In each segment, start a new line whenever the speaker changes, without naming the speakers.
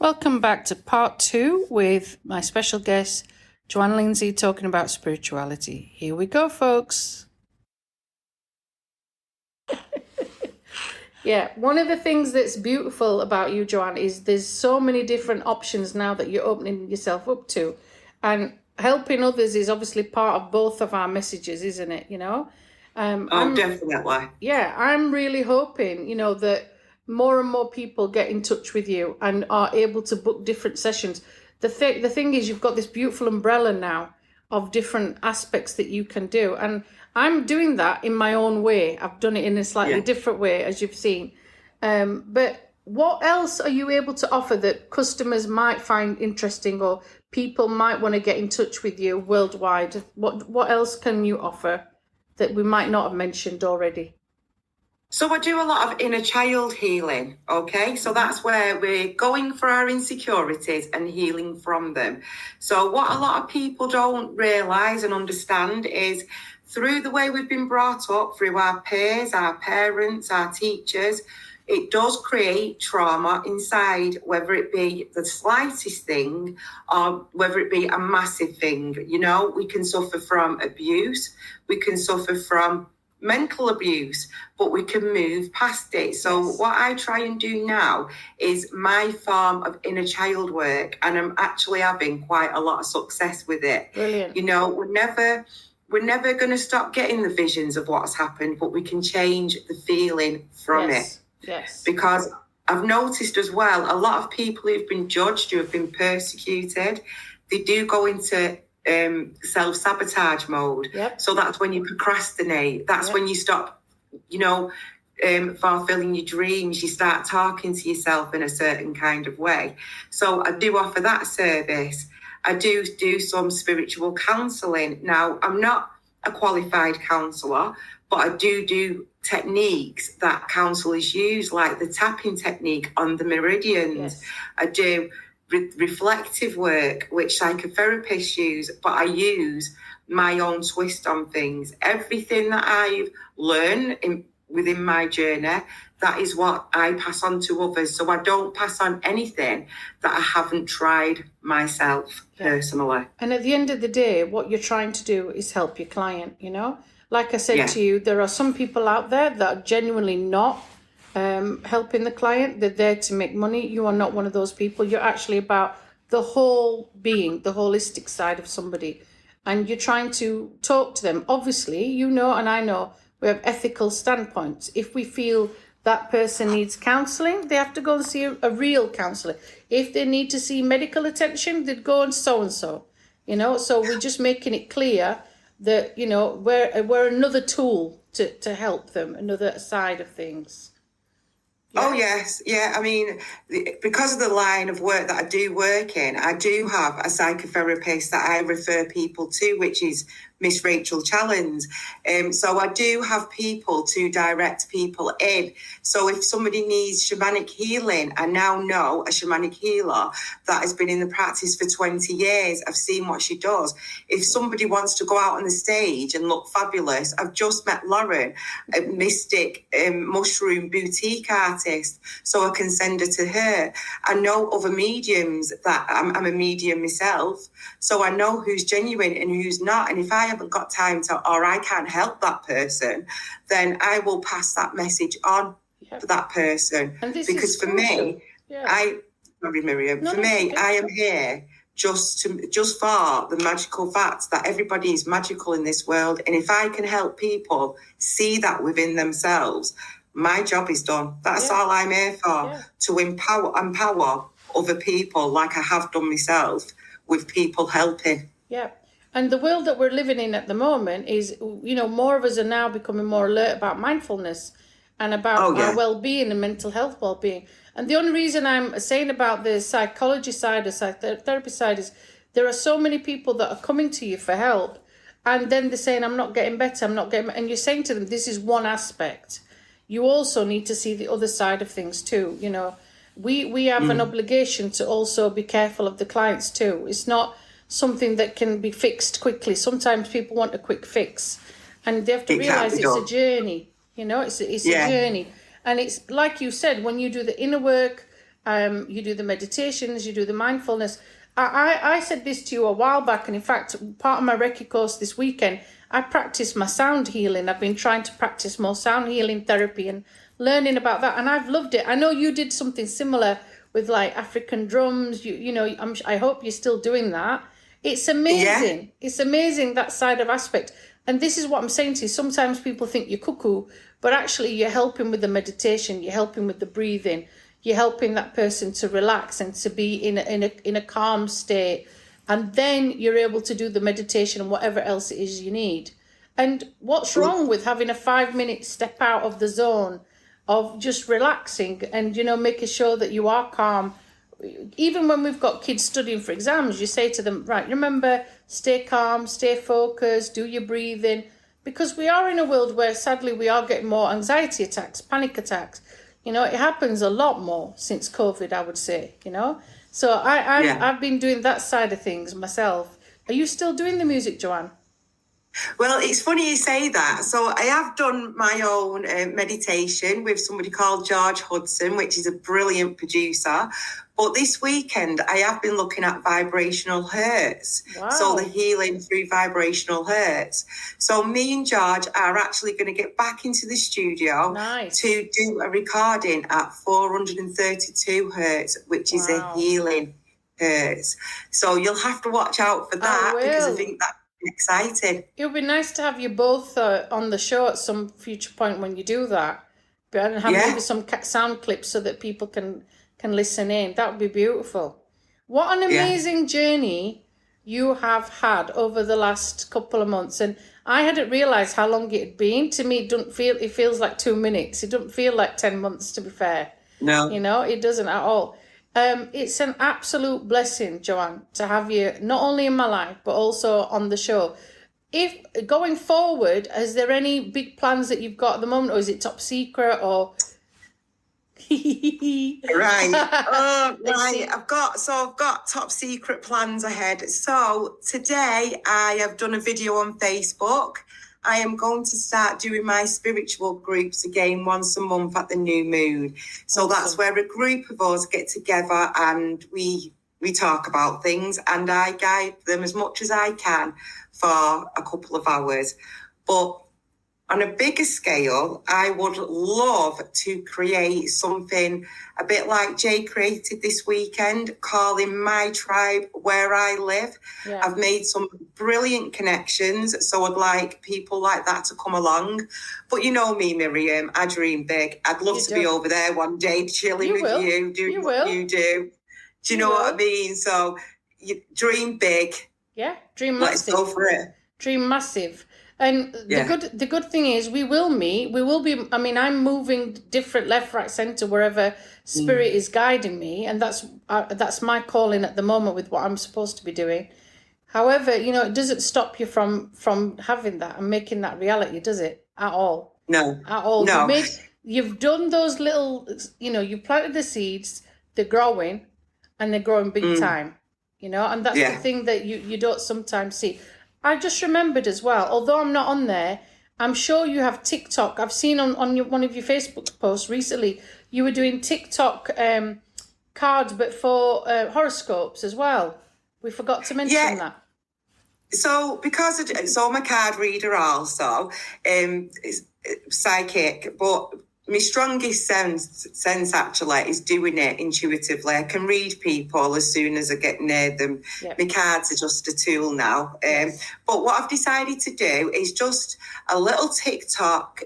Welcome back to part 2 with my special guest, Joanne Lindsay, talking about spirituality. Here we go, folks. Yeah, one of the things that's beautiful about you, Joanne, is there's so many different options now that you're opening yourself up to. And helping others is obviously part of both of our messages, isn't it?
Definitely.
Yeah, I'm really hoping, that more and more people get in touch with you and are able to book different sessions. The thing is, you've got this beautiful umbrella now of different aspects that you can do. And I'm doing that in my own way. I've done it in a slightly different way, as you've seen. But what else are you able to offer that customers might find interesting, or people might want to get in touch with you worldwide? What else can you offer that we might not have mentioned already?
So I do a lot of inner child healing, okay? So that's where we're going for our insecurities and healing from them. So what a lot of people don't realise and understand is through the way we've been brought up, through our peers, our parents, our teachers, it does create trauma inside, whether it be the slightest thing or whether it be a massive thing. We can suffer from abuse, we can suffer from mental abuse, but we can move past it. So what I try and do now is my form of inner child work, and I'm actually having quite a lot of success with it.
Brilliant.
We're never going to stop getting the visions of what's happened, but we can change the feeling from it.
Yes.
Because I've noticed as well, a lot of people who've been judged, who have been persecuted, they do go into self-sabotage mode. So that's when you procrastinate. That's when you stop, fulfilling your dreams. You start talking to yourself in a certain kind of way. So I do offer that service. I do some spiritual counselling. Now, I'm not a qualified counsellor, but I do techniques that counsellors use, like the tapping technique on the meridians. I do reflective work, which psychotherapists use, but I use my own twist on things. Everything that I've learned within my journey, that is what I pass on to others. So I don't pass on anything that I haven't tried myself personally.
And at the end of the day, what you're trying to do is help your client, Like I said to you, there are some people out there that are genuinely not helping the client. They're there to make money. You are not one of those people. You're actually about the whole being, the holistic side of somebody. And you're trying to talk to them. Obviously, and I know we have ethical standpoints. If we feel that person needs counselling, they have to go and see a real counsellor. If they need to see medical attention, they'd go and so. So we're just making it clear that, we're another tool to help them, another side of things.
Oh, yes. Yeah. I mean, because of the line of work that I do work in, I do have a psychotherapist that I refer people to, which is Miss Rachel Challenge. So I do have people to direct people in. So if somebody needs shamanic healing, I now know a shamanic healer that has been in the practice for 20 years. I've seen what she does. If somebody wants to go out on the stage and look fabulous, I've just met Lauren, a mystic mushroom boutique artist, so I can send her to her. I know other mediums that I'm a medium myself, so I know who's genuine and who's not. And if I haven't got time to, or I can't help that person, then I will pass that message on to that person. Because for me, Miriam, I am here just for the magical fact that everybody is magical in this world. And if I can help people see that within themselves, my job is done. That's all I'm here for, to empower other people, like I have done myself, with people helping.
Yeah. And the world that we're living in at the moment is, more of us are now becoming more alert about mindfulness and about our well-being and mental health well-being. And the only reason I'm saying about the psychology side, the psychotherapy side, is there are so many people that are coming to you for help, and then they're saying, I'm not getting better, and you're saying to them, this is one aspect. You also need to see the other side of things too. We have an obligation to also be careful of the clients too. It's not something that can be fixed quickly. Sometimes people want a quick fix, and they have to realize it's a journey. It's a journey. And it's like you said, when you do the inner work You do the meditations, you do the mindfulness. I said this to you a while back, and in fact, part of my Reiki course this weekend, I practiced my sound healing. I've been trying to practice more sound healing therapy and learning about that, and I've loved it. I know you did something similar with like African drums. You know, I hope you're still doing that. It's amazing. Yeah. It's amazing, that side of aspect. And this is what I'm saying to you. Sometimes people think you're cuckoo, but actually you're helping with the meditation. You're helping with the breathing. You're helping that person to relax and to be in a calm state. And then you're able to do the meditation and whatever else it is you need. And what's wrong with having a 5-minute step out of the zone of just relaxing and, you know, making sure that you are calm? Even when we've got kids studying for exams, you say to them, right, remember, stay calm, stay focused, do your breathing. Because we are in a world where sadly we are getting more anxiety attacks, panic attacks. You know, it happens a lot more since COVID, I would say, you know. So I've been doing that side of things myself. Are you still doing the music, Joanne?
Well, it's funny you say that. So I have done my own meditation with somebody called George Hudson, which is a brilliant producer. But this weekend, I have been looking at vibrational hertz. Wow. So the healing through vibrational hertz. So me and George are actually going to get back into the studio to do a recording at 432 hertz, which is a healing hertz. So you'll have to watch out for that because I think that exciting.
It would be nice to have you both on the show at some future point when you do that, and have maybe some sound clips so that people can listen in. That would be beautiful. What an amazing journey you have had over the last couple of months, and I hadn't realized how long it had been. To me, it feels like 2 minutes. It doesn't feel like 10 months, to be fair.
No,
you know, it doesn't at all. It's an absolute blessing, Joanne, to have you not only in my life, but also on the show. If going forward, is there any big plans that you've got at the moment, or is it top secret, or?
Right. Oh, right. I've got top secret plans ahead. So today I have done a video on Facebook. I am going to start doing my spiritual groups again once a month at the new moon. So that's where a group of us get together and we talk about things, and I guide them as much as I can for a couple of hours. But on a bigger scale, I would love to create something a bit like Jay created this weekend, calling My Tribe Where I Live. Yeah. I've made some brilliant connections, so I'd like people like that to come along. But you know me, Miriam, I dream big. I'd love to be over there one day chilling with you, doing what you do. Do you know what I mean? So you dream big.
Yeah, dream massive.
Let's go for it.
Dream massive. And the good thing is we will meet. We will be, I mean, I'm moving different left, right, centre, wherever spirit is guiding me. And that's my calling at the moment with what I'm supposed to be doing. However, you know, it doesn't stop you from having that and making that reality, does it? At all.
No.
At all.
No.
You've done those little, you know, you've planted the seeds, they're growing, and they're growing big time. You know, and that's the thing that you don't sometimes see. I just remembered as well, although I'm not on there, I'm sure you have TikTok. I've seen on one of your Facebook posts recently, you were doing TikTok cards, but for horoscopes as well. We forgot to mention that.
So I'm a card reader also, psychic, but my strongest sense actually is doing it intuitively. I can read people as soon as I get near them. Yep. My cards are just a tool now. But what I've decided to do is just a little TikTok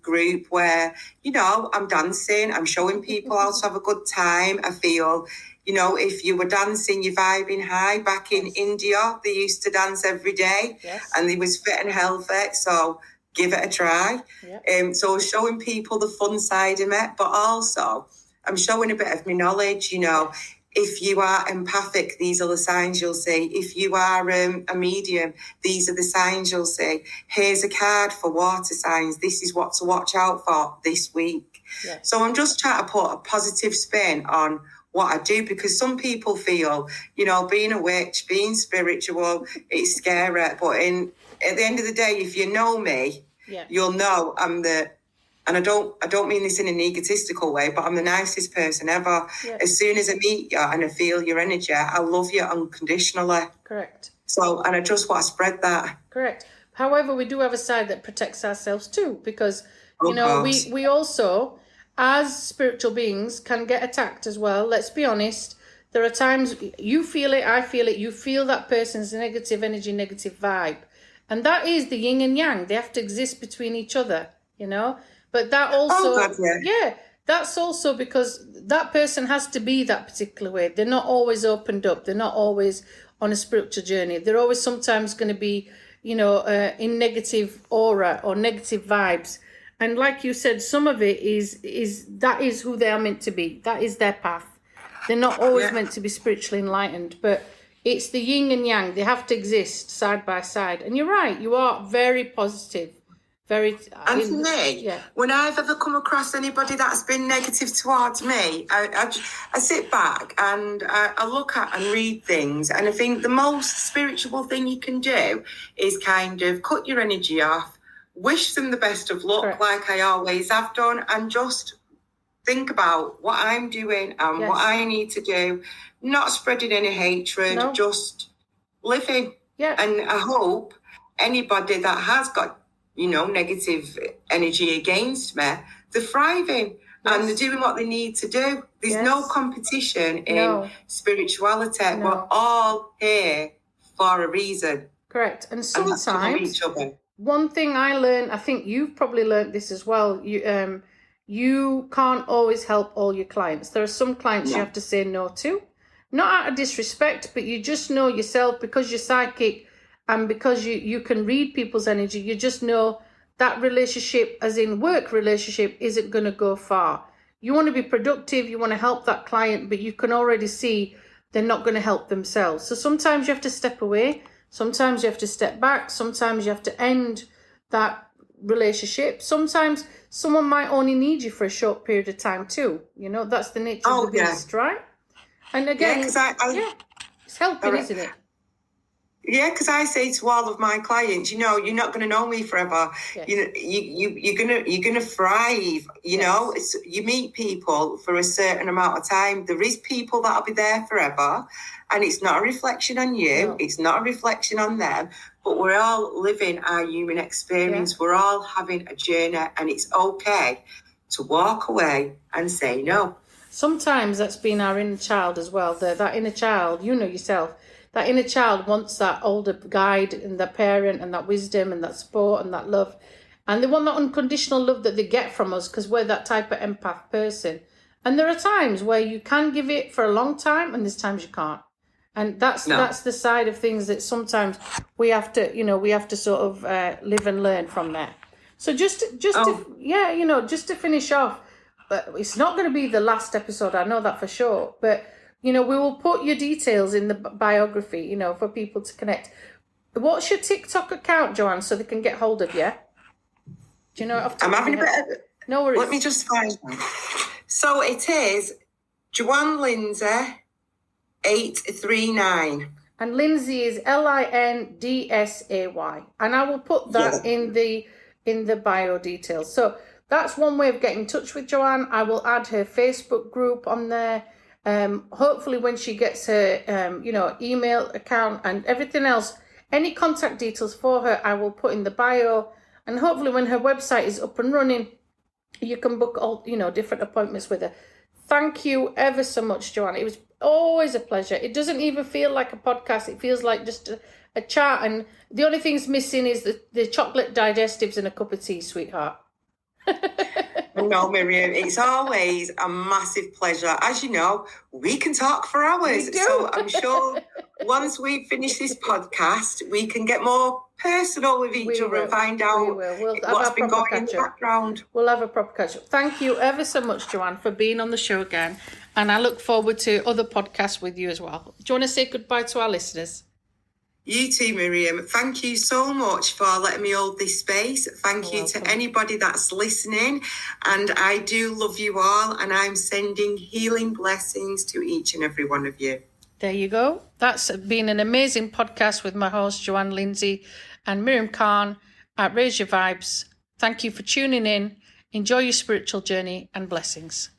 group where, you know, I'm dancing, I'm showing people how to have a good time. I feel, you know, if you were dancing, you're vibing high. Back in India, they used to dance every day and they was fit and healthy. So give it a try. Yep. So showing people the fun side of it, but also I'm showing a bit of my knowledge, you know. If you are empathic, these are the signs you'll see. If you are a medium, these are the signs you'll see. Here's a card for water signs. This is what to watch out for this week. Yes. So I'm just trying to put a positive spin on what I do, because some people feel, you know, being a witch, being spiritual, it's scary. But at the end of the day, if you know me, you'll know I'm the and I don't mean this in an egotistical way, but I'm the nicest person ever. Yeah. As soon as I meet you and I feel your energy, I love you unconditionally.
Correct.
So, and I just want to spread that.
Correct. However, we do have a side that protects ourselves too, because, you know, we also, as spiritual beings, can get attacked as well. Let's be honest. There are times you feel it, I feel it, you feel that person's negative energy, negative vibe. And that is the yin and yang. They have to exist between each other, you know. But that also, that's also because that person has to be that particular way. They're not always opened up. They're not always on a spiritual journey. They're always sometimes going to be, you know, in negative aura or negative vibes. And like you said, some of it is that is who they are meant to be. That is their path. They're not always meant to be spiritually enlightened, but it's the yin and yang. They have to exist side by side. And you're right. You are very positive. Very.
And for me, when I've ever come across anybody that's been negative towards me, I sit back and I look at and read things. And I think the most spiritual thing you can do is kind of cut your energy off, wish them the best of luck, like I always have done, and just think about what I'm doing and what I need to do, not spreading any hatred, just living. Yeah. And I hope anybody that has got, you know, negative energy against me, they're thriving and they're doing what they need to do. There's no competition in spirituality. We're all here for a reason.
Correct. And sometimes one thing I learned, I think you've probably learned this as well, you can't always help all your clients. There are some clients you have to say no to, not out of disrespect, but you just know yourself, because you're psychic and because you can read people's energy, you just know that relationship, as in work relationship, isn't going to go far. You want to be productive, you want to help that client, but you can already see they're not going to help themselves. So sometimes you have to step away, sometimes you have to step back, sometimes you have to end that relationship. Sometimes someone might only need you for a short period of time too. You know, that's the nature of the beast, right? And again, it's helping, isn't it?
Yeah, because I say to all of my clients, you know, you're not going to know me forever. Yes. You know, you're gonna thrive. You know, you meet people for a certain amount of time. There is people that'll be there forever, and it's not a reflection on you. No. It's not a reflection on them. But we're all living our human experience. Yeah. We're all having a journey, and it's okay to walk away and say no.
Sometimes that's been our inner child as well. That inner child, you know yourself. That inner child wants that older guide and that parent and that wisdom and that support and that love. And they want that unconditional love that they get from us, because we're that type of empath person. And there are times where you can give it for a long time, and there's times you can't. And that's the side of things that sometimes we have to sort of live and learn from there. So just to finish off, it's not going to be the last episode, I know that for sure, but you know, we will put your details in the biography, you know, for people to connect. What's your TikTok account, Joanne, so they can get hold of you? Do you know?
I'm having a bit of...
No worries.
Let me just find one. So it is Joanne Lindsay 839.
And Lindsay is Lindsay. And I will put that in the bio details. So that's one way of getting in touch with Joanne. I will add her Facebook group on there. Hopefully when she gets her, email account and everything else, any contact details for her, I will put in the bio. And hopefully when her website is up and running, you can book all, different appointments with her. Thank you ever so much, Joanne. It was always a pleasure. It doesn't even feel like a podcast. It feels like just a chat. And the only thing's missing is the chocolate digestives and a cup of tea, sweetheart.
No, Miriam, it's always a massive pleasure. As you know, we can talk for hours. So I'm sure once we finish this podcast, we can get more personal with each other and find out what's been going in the background.
We'll have a proper catch-up. Thank you ever so much, Joanne, for being on the show again. And I look forward to other podcasts with you as well. Do you want to say goodbye to our listeners?
You too, Miriam. Thank you so much for letting me hold this space. Thank you to anybody that's listening. And I do love you all. And I'm sending healing blessings to each and every one of you.
There you go. That's been an amazing podcast with my host, Joanne Lindsay and Miriam Khan at Raise Your Vibes. Thank you for tuning in. Enjoy your spiritual journey and blessings.